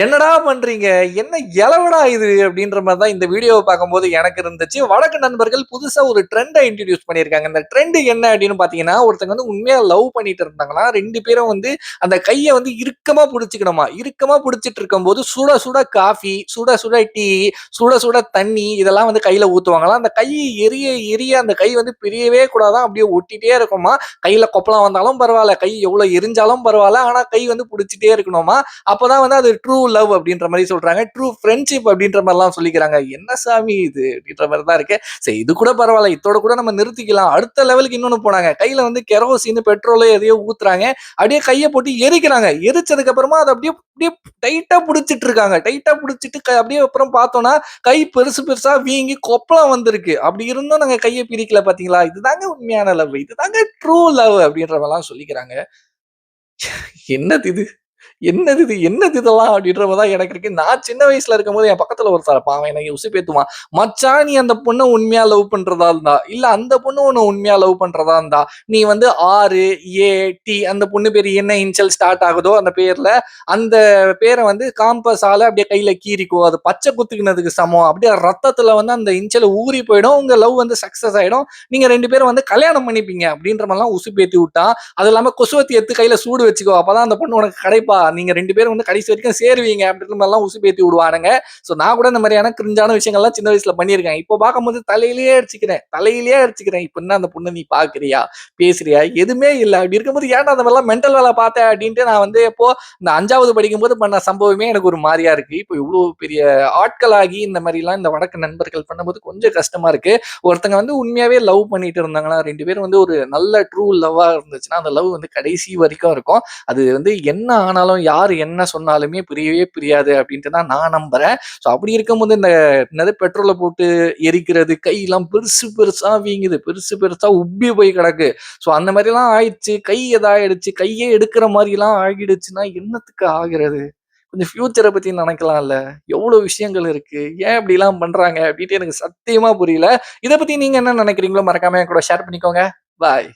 என்னடா பண்றீங்க? என்ன எளவுடா இது? அப்படின்ற மாரி தான் இந்த வீடியோவ பார்க்கும்போது எனக்கு இருந்துச்சு. வடக்கு நண்பர்கள் புதுசா ஒரு ட்ரெண்ட இன்ட்ரோடியூஸ் பண்ணியிருக்காங்க. இந்த ட்ரெண்ட் என்ன அப்படின்னு பார்த்தீங்கன்னா, ஒருத்தங்க வந்து உண்மையா லவ் பண்ணிட்டு இருந்தாங்கன்னா, 2 பேரும் வந்து அந்த கைய வந்து இறுக்கமா புடிச்சுக்கணுமா. இறுக்கமா புடிச்சிட்டு இருக்கும்போது சுட சுட காஃபி, சுட சுட டீ, சுட சுட தண்ணி இதெல்லாம் வந்து கையில ஊத்துவாங்களாம். அந்த கை எரிய எரிய அந்த கை வந்து பிரியவே கூடாதாம். அப்படியே ஒட்டிட்டே இருக்குமா. கையில கொப்பளம் வந்தாலும் பரவால்ல, கை எவ்வளோ எரிஞ்சாலும் பரவால்ல. ஆனா கை வந்து புடிச்சிட்டே இருக்கணுமா. அப்பதான் வந்து அது ட்ரூ லவ் அப்படின்ற மாரி சொல்றாங்க. ட்ரூ ஃப்ரெண்ட்ஷிப் அப்படின்ற மாரிலாம் சொல்லிக்கிறாங்க. என்ன சாமி இது? அப்படின்ற மாரி தான் இருக்கு. சரி இது கூட பரவால்ல. இத்தோட கூட நம்ம நிறுத்திக்கலாம். அடுத்த லெவலுக்கு இன்னொன்னு போனாங்க. கையில வந்து கெரோசின், பெட்ரோலோ எதையோ ஊத்துறாங்க. அப்படியே கைய போட்டு எரிக்கிறாங்க. எரிச்சதுக்கு அப்புறமா அத அப்படியே அப்படியே டைட்டா புடிச்சிட்டு இருக்காங்க. டைட்டா புடிச்சிட்டு அப்படியே அப்புறம் பார்த்தோம்னா, கை பெருசு பெருசா வீங்கி கொப்பளம் வந்திருக்கு. அப்படி இருந்தும் நாங்க கைய பிரிக்கல பார்த்தீங்களா? இதுதாங்க உண்மையான லவ். இதுதாங்க ட்ரூ லவ் அப்படின்ற மாரிலாம் சொல்லிக்கிறாங்க. என்னது இது? என்னது இது? என்னது இதெல்லாம்? அப்படின்ற மாரி தான் எனக்கு இருக்கு. நான் சின்ன வயசுல இருக்கும்போது என் பக்கத்துல ஒருத்தன் இருப்பான். அவன் என்னை உசுப்பேத்துவான். மச்சான் நீ அந்த பொண்ண உண்மையா லவ் பண்றதா இருந்தா, இல்ல அந்த பொண்ணு உன்ன உண்மையா லவ் பண்றதா இருந்தா, நீ வந்து ஆர், ஏ, டி அந்த பொண்ணு பேரு என்ன இனிஷியல் ஸ்டார்ட் ஆகுதோ அந்த பேர்ல, அந்த பேர வந்து காம்பஸால அப்படியே கையில கீறிக்கோ. அது பச்சை குத்துக்கினதுக்கு சமம். அப்படியே ரத்தத்துல வந்து அந்த இனிஷியல் ஊறி போயிடும். உங்க லவ் வந்து சக்சஸ் ஆயிடும். நீங்க 2 பேரும் வந்து கல்யாணம் பண்ணிப்பீங்க. அப்படின்ற மாரிலாம் உசுப்பேத்தி விட்டான். அது இல்லாம கொசுவத்தி எடுத்து கையில சூடு வச்சுக்கோ. அப்பதான் அந்த பொண்ணு உனக்கு கிடைப்பா. நீங்க 2 பேரும் வந்து கடைசி வரைக்கும் சேருவீங்க அப்படின்ற மாரிலாம் உசுப்பேத்தி விடுவானுங்க. ஸோ நான் கூட இந்த மாதிரியான கிரிஞ்சான விஷயங்கள்லாம் சின்ன வயசுல பண்ணியிருக்கேன். இப்போ பார்க்கும்போது தலையிலேயே அடிச்சுக்கிறேன். தலையிலேயே அடிச்சுக்கிறேன். இப்ப என்ன அந்த பொண்ண நீ பார்க்கிறியா? பேசுறியா? எதுவுமே இல்ல. அப்படி இருக்கும்போது ஏன்டா அந்த மாரிலாம் மென்டல் வேல பார்த்த அப்படின்ட்டு நான் வந்து இப்போ இந்த 5வது படிக்கும்போது பண்ண சம்பவமே எனக்கு ஒரு மாரியா இருக்கு. இப்போ இவ்ளோ பெரிய ஆட்களாகி இந்த மாரிலாம் இந்த வடக்கு நண்பர்கள் பண்ணும்போது கொஞ்சம் கஷ்டமா இருக்கு. ஒருத்தங்க வந்து உண்மையாவே லவ் பண்ணிட்டு இருந்தாங்கன்னா, 2 பேரும் வந்து ஒரு நல்ல ட்ரூ லவ்வா இருந்துச்சுன்னா, அந்த லவ் வந்து கடைசி வரைக்கும் இருக்கும். அது வந்து என்ன ஆனாலும், யாரு என்ன சொன்னாலுமே பிரியவே பிரியாது அப்டின்ட்டு தான் நான் நம்புறேன். ஸோ அப்படி இருக்கும்போது இந்த என்னது பெட்ரோல போட்டு எரிக்கிறது, கையெல்லாம் பெருசு பெருசா வீங்குது. பெருசு பெருசா உப்பி போய் கிடக்கு. ஸோ அந்த மாரிலாம் ஆயிடுச்சு. கை எதாயிடுச்சு, கையே எடுக்கிற மாரிலாம் ஆகிடுச்சுன்னா என்னத்துக்கு ஆகுறது? கொஞ்சம் ஃபியூச்சர பத்தி நெனைக்கலாம்ல. எவ்ளோ விஷயங்கள் இருக்கு. ஏன் இப்படிலாம் பண்றாங்க? அப்டின்ட்டு எனக்கு சத்தியமா புரியல. இத பத்தி நீங்க என்ன நெனைக்கிறீங்களோ மறக்காம என் கூட ஷேர் பண்ணிக்கோங்க. பாய்.